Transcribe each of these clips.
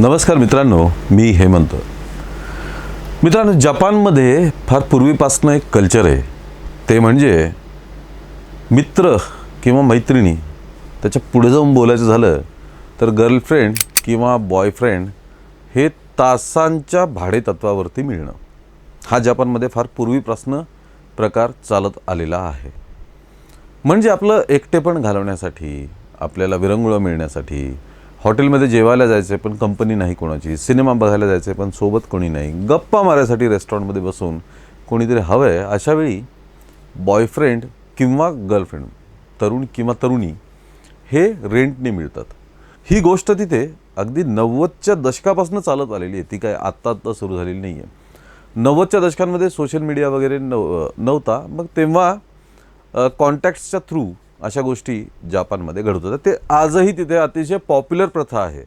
नमस्कार मित्रांनो, मी हेमंत. मित्रांनो, जपानमध्ये फार पूर्वीपासून एक कल्चर आहे. ते म्हणजे मित्र किंवा मैत्रिणी त्याच्या पुढे जाऊन बोलायचं झालं तर गर्लफ्रेंड किंवा बॉयफ्रेंड हे तासांच्या भाडेतत्वावरती मिळणं हा जपानमध्ये फार पूर्वीपासून प्रकार चालत आलेला आहे. म्हणजे आपलं एकटेपण घालवण्यासाठी, आपल्याला विरंगुळा मिळण्यासाठी, हॉटेलमध्ये जेवायला जायचं पण कंपनी नाही कोणाची, सिनेमा बघायला जायचं पण सोबत कोणी नाही, गप्पा मारायसाठी रेस्टॉरंटमध्ये बसून कोणीतरी हवं आहे, अशावेळी बॉयफ्रेंड किंवा गर्लफ्रेंड, तरुण किंवा तरुणी हे रेंटने मिळतात. ही गोष्ट तिथे अगदी 90च्या दशकापासून चालत आलेली आहे. ती काय आत्ता सुरू झालेली नाही आहे. 90च्या दशकांमध्ये सोशल मीडिया वगैरे नव्हता. मग तेव्हा कॉन्टॅक्ट्सच्या थ्रू अशा गोष्टी जपानमध्ये घडत होत्या. ते आजही तिथे अतिशय पॉप्युलर प्रथा आहे.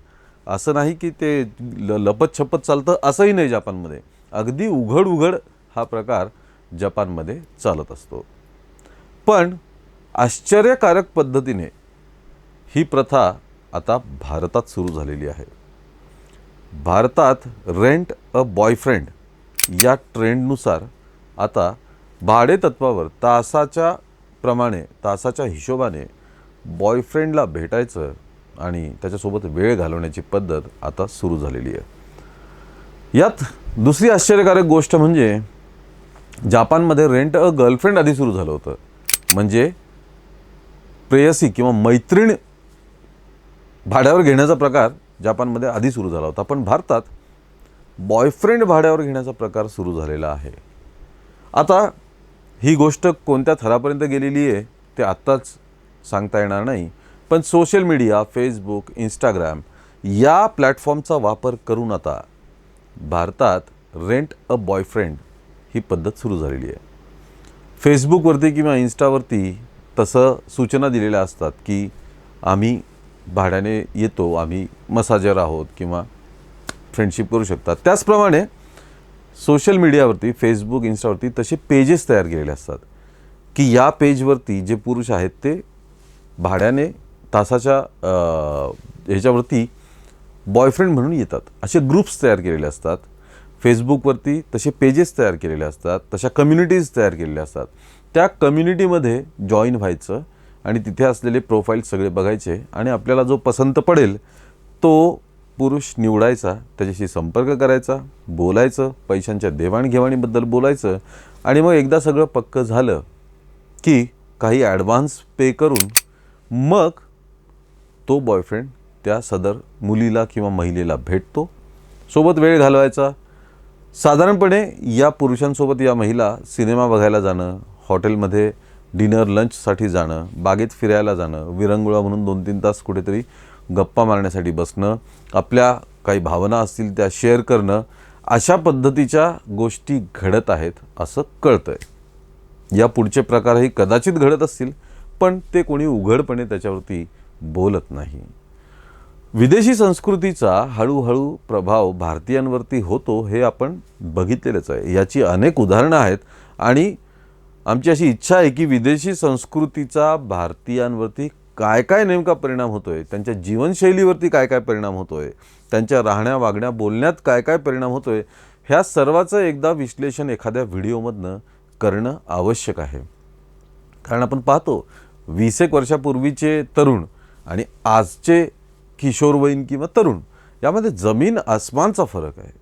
असं नाही की ते लपत छपत चालतं, असंही नाही. जपानमध्ये अगदी उघड हा प्रकार जपानमध्ये चालत असतो. पण आश्चर्यकारक पद्धतीने ही प्रथा आता भारतात सुरू झालेली आहे. भारतात रेंट अ बॉयफ्रेंड या ट्रेंडनुसार आता भाडेतत्वावर तासाच्या हिशोबाने बॉयफ्रेंडला भेटायचं आणि त्याच्यासोबत वेळ घालवण्याची पद्धत आता सुरू झालेली आहे. यात दुसरी आश्चर्यकारक गोष्ट म्हणजे जपानमध्ये रेंट अ गर्लफ्रेंड आधी सुरू झालं होतं. म्हणजे प्रेयसी किंवा मैत्रीण भाड्यावर घेण्याचा प्रकार जपानमध्ये आधी सुरू झाला होता. पण भारतात बॉयफ्रेंड भाड्यावर घेण्याचा प्रकार सुरू झालेला आहे. आता ही गोष्ट कोणत्या थरापर्यंत गेलेली आहे ते आत्ताच सांगता येणार नाही. पण सोशल मीडिया, फेसबुक, इंस्टाग्राम या प्लॅटफॉर्मचा वापर करून आता भारतात रेंट अ बॉयफ्रेंड ही पद्धत सुरू झालेली आहे. फेसबुकवरती किंवा इंस्टावरती तसं सूचना दिलेल्या असतात की आम्ही भाड्याने येतो, आम्ही मसाजर आहोत किंवा फ्रेंडशिप करू शकतात. त्याचप्रमाणे सोशल मीडियावरती, फेसबुक, इंस्टावरती तसे पेजेस तयार केलेले असतात की या पेजवरती जे पुरुष आहेत ते भाड्याने तासाच्या ह्याच्यावरती बॉयफ्रेंड म्हणून येतात. असे ग्रुप्स तयार केलेले असतात. फेसबुकवरती तसे पेजेस तयार केलेले असतात, तशा कम्युनिटीज तयार केलेल्या असतात. त्या कम्युनिटीमध्ये जॉईन व्हायचं आणि तिथे असलेले प्रोफाईल सगळे बघायचे आणि आपल्याला जो पसंत पडेल तो पुरुष निवडायचा, त्याच्याशी संपर्क करायचा, बोलायचं, पैशांच्या देवाणघेवाणीबद्दल बोलायचं आणि मग एकदा सगळं पक्कं झालं की काही ॲडव्हान्स पे करून मग तो बॉयफ्रेंड त्या सदर मुलीला किंवा महिलेला भेटतो, सोबत वेळ घालवायचा. साधारणपणे या पुरुषांसोबत या महिला सिनेमा बघायला जाणं, हॉटेलमध्ये डिनर लंचसाठी जाणं, बागेत फिरायला जाणं, विरंगुळा म्हणून 2-3 तास कुठेतरी गप्पा मारण्यासाठी बसणं, आपल्या काही भावना असतील त्या शेअर करणं, अशा पद्धतीच्या गोष्टी घडत आहेत असं कळतं आहे. या पुढचे प्रकारही कदाचित घडत असतील, पण ते कोणी उघडपणे त्याच्यावरती बोलत नाही. विदेशी संस्कृतीचा हळूहळू प्रभाव भारतीयांवरती होतो हे आपण बघितलेलंच आहे. याची अनेक उदाहरणं आहेत आणि आमची अशी इच्छा आहे की विदेशी संस्कृतीचा भारतीयांवरती काय काय नेमका परिणाम होतो आहे, त्यांच्या जीवनशैलीवरती काय काय परिणाम होतो आहे, त्यांच्या राहण्या वागण्या बोलण्यात काय काय परिणाम होतो आहे, ह्या सर्वाचं एकदा विश्लेषण एखाद्या व्हिडिओमधनं करणं आवश्यक आहे. कारण आपण पाहतो 20 वर्षापूर्वीचे तरुण आणि आजचे किशोरवयीन किंवा तरुण यामध्ये जमीन आसमानचा फरक आहे.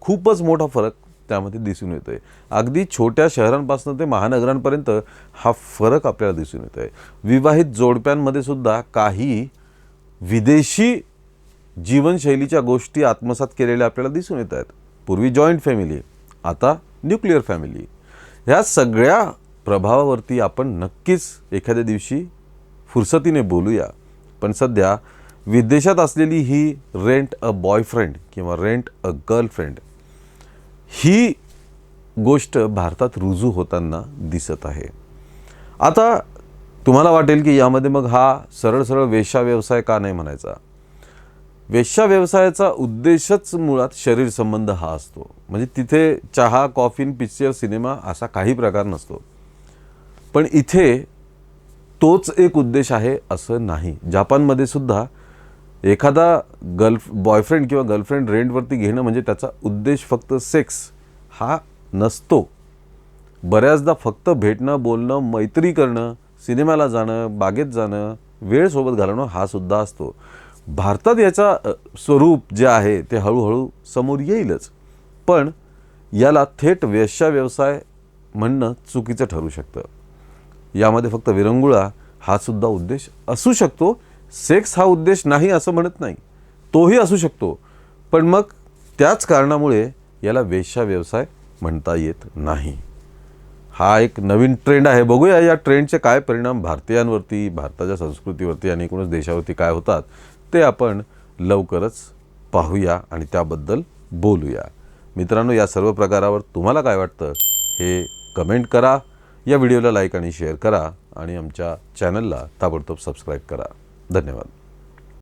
खूपच मोठा फरक त्यामध्ये दिसून येतो आहे. अगदी छोट्या शहरांपासून ते महानगरांपर्यंत हा फरक आपल्याला दिसून येतो आहे. विवाहित जोडप्यांमध्ये सुद्धा काही विदेशी जीवनशैलीच्या गोष्टी आत्मसात केलेल्या आपल्याला दिसून येत आहेत. पूर्वी जॉईंट फॅमिली, आता न्यूक्लिअर फॅमिली. ह्या सगळ्या प्रभावावरती आपण नक्कीच एखाद्या दिवशी फुरसतीने बोलूया. पण सध्या विदेशात असलेली ही रेंट अ बॉयफ्रेंड किंवा रेंट अ गर्लफ्रेंड ही गोष्ट भारतात रुजू होताना दिसत आहे. आता तुम्हाला वाटेल की यामध्ये मग हा सरळ वेश्या व्यवसाय का नाही म्हणायचा. वेश्या व्यवसायाचा उद्देशच मुळात शरीर संबंध हा असतो. म्हणजे तिथे चहा, कॉफी, पिक्चर, सिनेमा असा काही प्रकार नसतो. पण इथे तोच एक उद्देश आहे असं नाही. जपानमध्ये सुद्धा एखादा बॉयफ्रेंड किंवा गर्लफ्रेंड रेंटवरती घेणं म्हणजे त्याचा उद्देश फक्त सेक्स हा नसतो. बऱ्याचदा फक्त भेटणं, बोलणं, मैत्री करणं, सिनेमाला जाणं, बागेत जाणं, वेळ सोबत घालवणं हा सुद्धा असतो. भारतात याचा स्वरूप जे आहे ते हळूहळू समोर येईलच, पण याला थेट वेश्याव्यवसाय म्हणणं चुकीचं ठरू शकतं. यामध्ये फक्त विरंगुळा हा सुद्धा उद्देश असू शकतो. सेक्स हा उद्देश नाही असं म्हणत नाही, तोही असू शकतो, पण मग त्याच कारणामुळे याला वेश्याव्यवसाय म्हणता येत नाही. हा एक नवीन ट्रेंड आहे. बघूया या ट्रेंडचे काय परिणाम भारतीयांवरती, भारताच्या संस्कृतीवरती आणि एकूणच देशावरती काय होतात ते आपण लवकरच पाहूया आणि त्याबद्दल बोलूया. मित्रांनो, या सर्व प्रकारावर तुम्हाला काय वाटतं हे कमेंट करा. या व्हिडिओला लाईक आणि शेअर करा आणि आमच्या चॅनलला ताबडतोब सबस्क्राईब करा. धन्यवाद.